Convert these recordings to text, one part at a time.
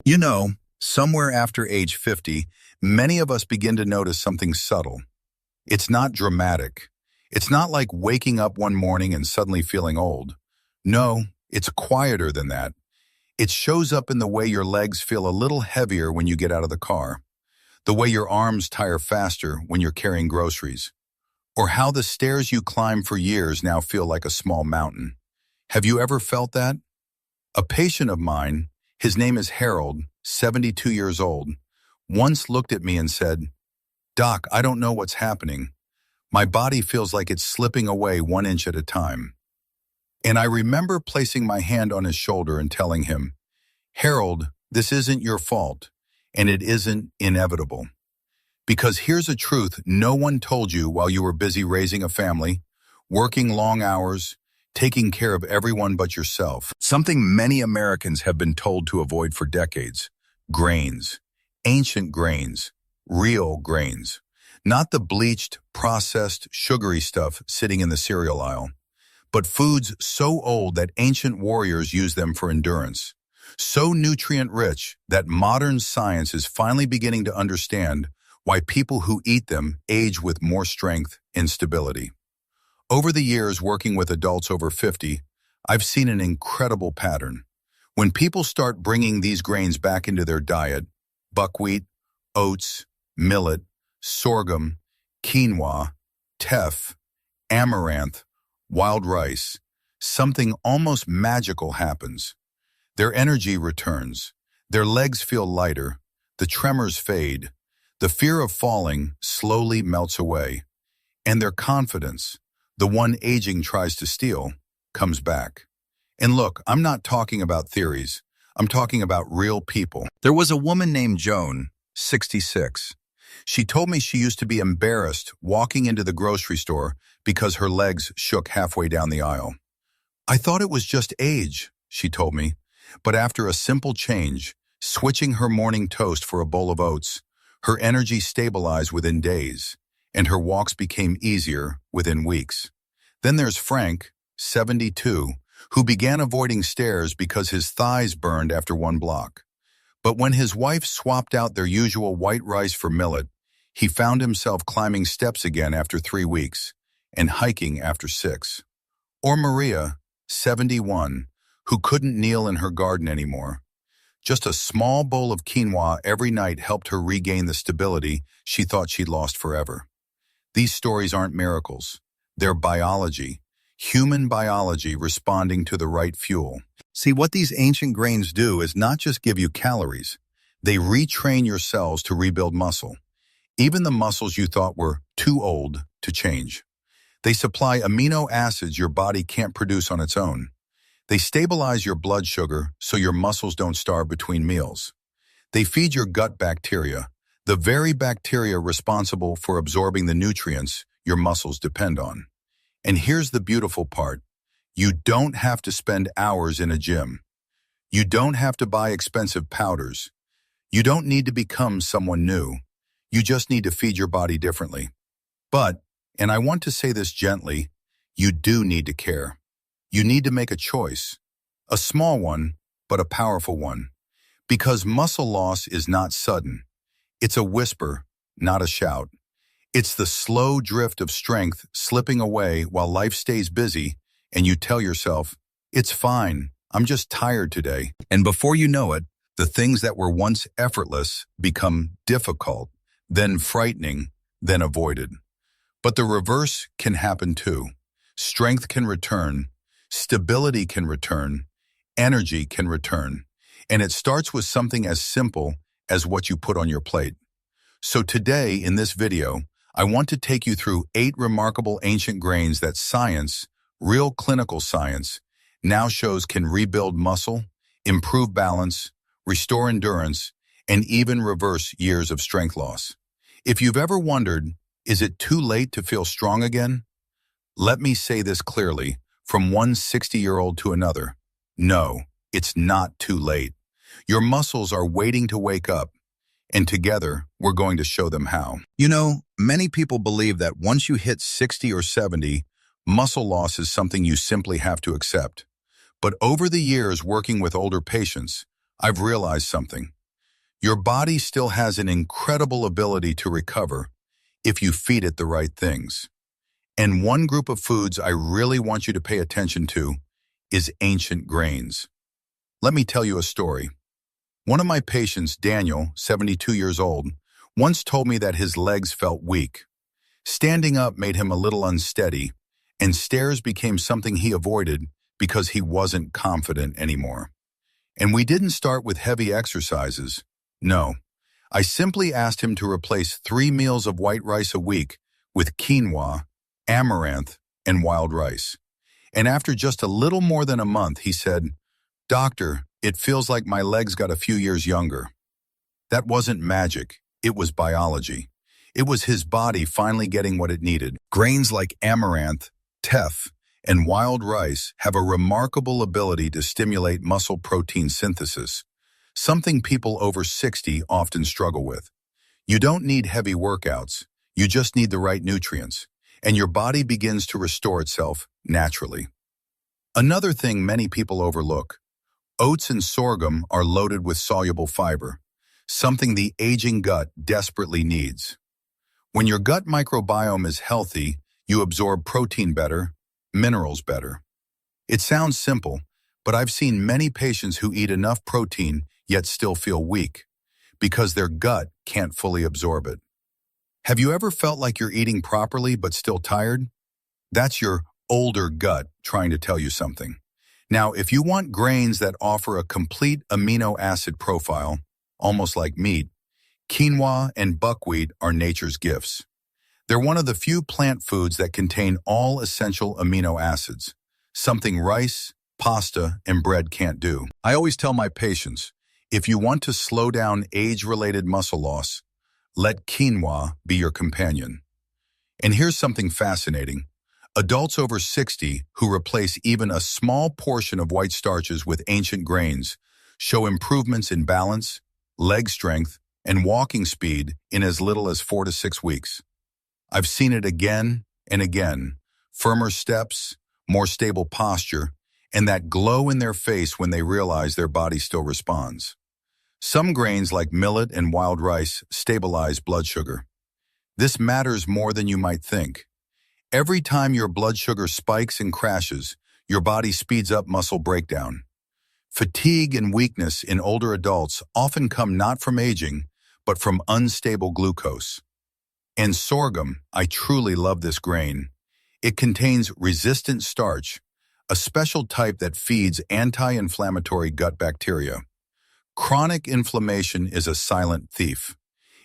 You know, somewhere after age 50, many of us begin to notice something subtle. It's not dramatic. It's not like waking up one morning and suddenly feeling old. No, it's quieter than that. It shows up in the way your legs feel a little heavier when you get out of the car, the way your arms tire faster when you're carrying groceries, or how the stairs you climb for years now feel like a small mountain. Have you ever felt that? A patient of mine, his name is Harold, 72 years old, once looked at me and said, "Doc, I don't know what's happening. My body feels like it's slipping away 1 inch at a time." And I remember placing my hand on his shoulder and telling him, "Harold, this isn't your fault, and it isn't inevitable. Because here's a truth no one told you while you were busy raising a family, working long hours, taking care of everyone but yourself. Something many Americans have been told to avoid for decades. Grains. Ancient grains. Real grains. Not the bleached, processed, sugary stuff sitting in the cereal aisle, but foods so old that ancient warriors used them for endurance. So nutrient-rich that modern science is finally beginning to understand why people who eat them age with more strength and stability. Over the years working with adults over 50, I've seen an incredible pattern. When people start bringing these grains back into their diet, buckwheat, oats, millet, sorghum, quinoa, teff, amaranth, wild rice, something almost magical happens. Their energy returns, their legs feel lighter, the tremors fade, the fear of falling slowly melts away, and their confidence, the one aging tries to steal, comes back. And look, I'm not talking about theories. I'm talking about real people. There was a woman named Joan, 66. She told me she used to be embarrassed walking into the grocery store because her legs shook halfway down the aisle. "I thought it was just age," she told me, but after a simple change, switching her morning toast for a bowl of oats, her energy stabilized within days, and her walks became easier within weeks. Then there's Frank, 72, who began avoiding stairs because his thighs burned after one block. But when his wife swapped out their usual white rice for millet, he found himself climbing steps again after 3 weeks and hiking after 6. Or Maria, 71, who couldn't kneel in her garden anymore. Just a small bowl of quinoa every night helped her regain the stability she thought she'd lost forever. These stories aren't miracles. They're biology, human biology responding to the right fuel. See, what these ancient grains do is not just give you calories. They retrain your cells to rebuild muscle, even the muscles you thought were too old to change. They supply amino acids your body can't produce on its own. They stabilize your blood sugar so your muscles don't starve between meals. They feed your gut bacteria, the very bacteria responsible for absorbing the nutrients your muscles depend on. And here's the beautiful part. You don't have to spend hours in a gym. You don't have to buy expensive powders. You don't need to become someone new. You just need to feed your body differently. But, and I want to say this gently, you do need to care. You need to make a choice, a small one, but a powerful one. Because muscle loss is not sudden. It's a whisper, not a shout. It's the slow drift of strength slipping away while life stays busy and you tell yourself, "It's fine, I'm just tired today." And before you know it, the things that were once effortless become difficult, then frightening, then avoided. But the reverse can happen too. Strength can return, stability can return, energy can return. And it starts with something as simple as what you put on your plate. So today, in this video, I want to take you through 8 remarkable ancient grains that science, real clinical science, now shows can rebuild muscle, improve balance, restore endurance, and even reverse years of strength loss. If you've ever wondered, is it too late to feel strong again? Let me say this clearly, from one 60-year-old to another. No, it's not too late. Your muscles are waiting to wake up, and together, we're going to show them how. You know, many people believe that once you hit 60 or 70, muscle loss is something you simply have to accept. But over the years working with older patients, I've realized something. Your body still has an incredible ability to recover if you feed it the right things. And one group of foods I really want you to pay attention to is ancient grains. Let me tell you a story. One of my patients, Daniel, 72 years old, once told me that his legs felt weak. Standing up made him a little unsteady, and stairs became something he avoided because he wasn't confident anymore. And we didn't start with heavy exercises. No, I simply asked him to replace 3 meals of white rice a week with quinoa, amaranth, and wild rice. And after just a little more than a month, he said, "Doctor, it feels like my legs got a few years younger." That wasn't magic, it was biology. It was his body finally getting what it needed. Grains like amaranth, teff, and wild rice have a remarkable ability to stimulate muscle protein synthesis, something people over 60 often struggle with. You don't need heavy workouts, you just need the right nutrients, and your body begins to restore itself naturally. Another thing many people overlook: oats and sorghum are loaded with soluble fiber, something the aging gut desperately needs. When your gut microbiome is healthy, you absorb protein better, minerals better. It sounds simple, but I've seen many patients who eat enough protein yet still feel weak because their gut can't fully absorb it. Have you ever felt like you're eating properly but still tired? That's your older gut trying to tell you something. Now, if you want grains that offer a complete amino acid profile, almost like meat, quinoa and buckwheat are nature's gifts. They're one of the few plant foods that contain all essential amino acids, something rice, pasta, and bread can't do. I always tell my patients, if you want to slow down age-related muscle loss, let quinoa be your companion. And here's something fascinating. Adults over 60 who replace even a small portion of white starches with ancient grains show improvements in balance, leg strength, and walking speed in as little as 4 to 6 weeks. I've seen it again and again: firmer steps, more stable posture, and that glow in their face when they realize their body still responds. Some grains like millet and wild rice stabilize blood sugar. This matters more than you might think. Every time your blood sugar spikes and crashes, your body speeds up muscle breakdown. Fatigue and weakness in older adults often come not from aging, but from unstable glucose. And sorghum, I truly love this grain. It contains resistant starch, a special type that feeds anti-inflammatory gut bacteria. Chronic inflammation is a silent thief.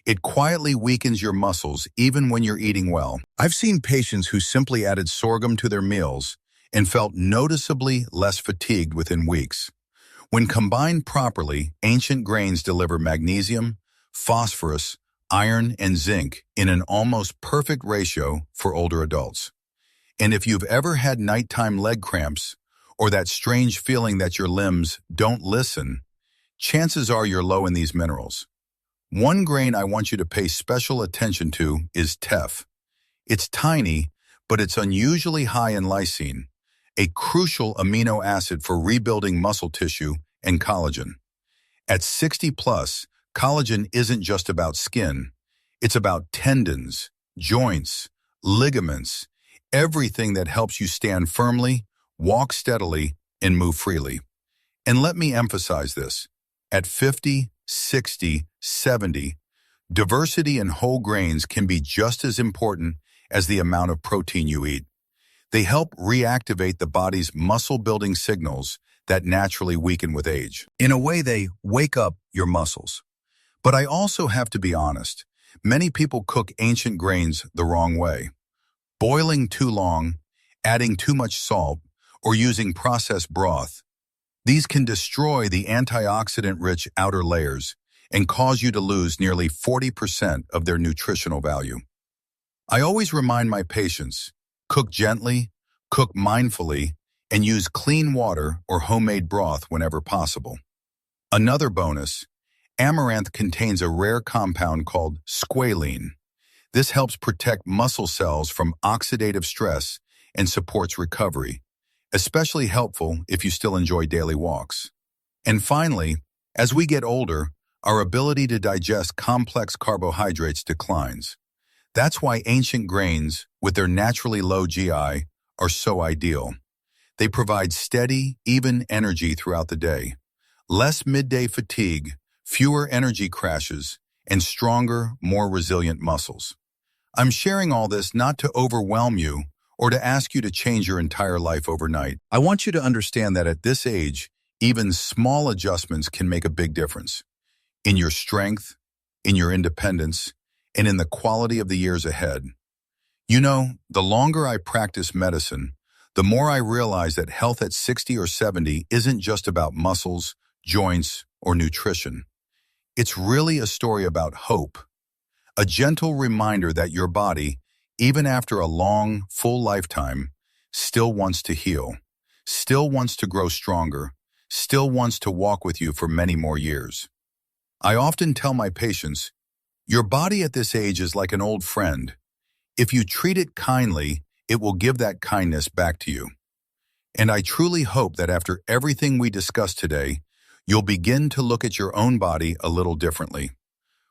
It quietly weakens your muscles even when you're eating well. I've seen patients who simply added sorghum to their meals and felt noticeably less fatigued within weeks. When combined properly, ancient grains deliver magnesium, phosphorus, iron, and zinc in an almost perfect ratio for older adults. And if you've ever had nighttime leg cramps or that strange feeling that your limbs don't listen, chances are you're low in these minerals. One grain I want you to pay special attention to is teff. It's tiny, but it's unusually high in lysine, a crucial amino acid for rebuilding muscle tissue and collagen. At 60 plus, collagen isn't just about skin. It's about tendons, joints, ligaments, everything that helps you stand firmly, walk steadily, and move freely. And let me emphasize this. At 50, 60, 70, diversity in whole grains can be just as important as the amount of protein you eat. They help reactivate the body's muscle-building signals that naturally weaken with age. In a way, they wake up your muscles. But I also have to be honest, many people cook ancient grains the wrong way. Boiling too long, adding too much salt, or using processed broth. These can destroy the antioxidant-rich outer layers and cause you to lose nearly 40% of their nutritional value. I always remind my patients, cook gently, cook mindfully, and use clean water or homemade broth whenever possible. Another bonus, amaranth contains a rare compound called squalene. This helps protect muscle cells from oxidative stress and supports recovery, especially helpful if you still enjoy daily walks. And finally, as we get older, Our ability to digest complex carbohydrates declines. That's why ancient grains, with their naturally low GI, are so ideal. They provide steady, even energy throughout the day. Less midday fatigue, fewer energy crashes, and stronger, more resilient muscles. I'm sharing all this not to overwhelm you or to ask you to change your entire life overnight. I want you to understand that at this age, even small adjustments can make a big difference in your strength, in your independence, and in the quality of the years ahead. You know, the longer I practice medicine, the more I realize that health at 60 or 70 isn't just about muscles, joints, or nutrition. It's really a story about hope, a gentle reminder that your body, even after a long, full lifetime, still wants to heal, still wants to grow stronger, still wants to walk with you for many more years. I often tell my patients, your body at this age is like an old friend. If you treat it kindly, it will give that kindness back to you. And I truly hope that after everything we discussed today, you'll begin to look at your own body a little differently,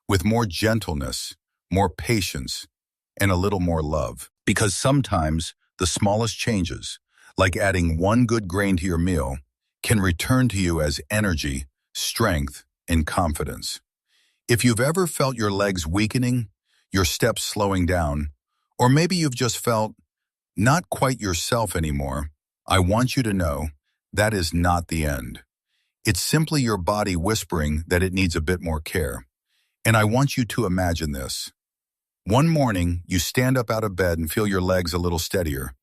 with more gentleness, more patience, and a little more love. Because sometimes the smallest changes, like adding one good grain to your meal, can return to you as energy, strength, and confidence. If you've ever felt your legs weakening, your steps slowing down, or maybe you've just felt not quite yourself anymore, I want you to know that is not the end. It's simply your body whispering that it needs a bit more care. And I want you to imagine this. One morning, you stand up out of bed and feel your legs a little steadier,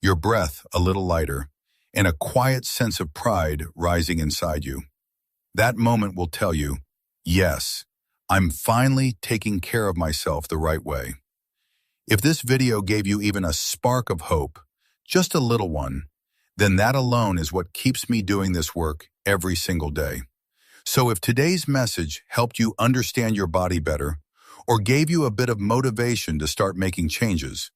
your breath a little lighter, and a quiet sense of pride rising inside you. That moment will tell you, yes, I'm finally taking care of myself the right way. If this video gave you even a spark of hope, just a little one, then that alone is what keeps me doing this work every single day. So if today's message helped you understand your body better, or gave you a bit of motivation to start making changes,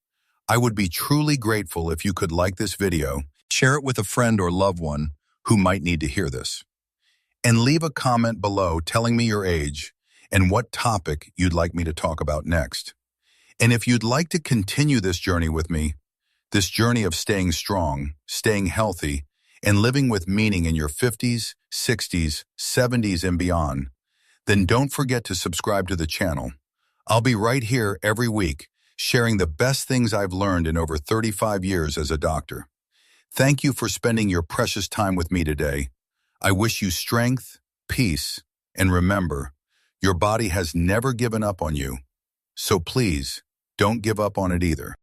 I would be truly grateful if you could like this video, share it with a friend or loved one who might need to hear this, and leave a comment below telling me your age and what topic you'd like me to talk about next. And if you'd like to continue this journey with me, this journey of staying strong, staying healthy, and living with meaning in your 50s, 60s, 70s, and beyond, then don't forget to subscribe to the channel. I'll be right here every week, sharing the best things I've learned in over 35 years as a doctor. Thank you for spending your precious time with me today. I wish you strength, peace, and remember, your body has never given up on you. So please, don't give up on it either.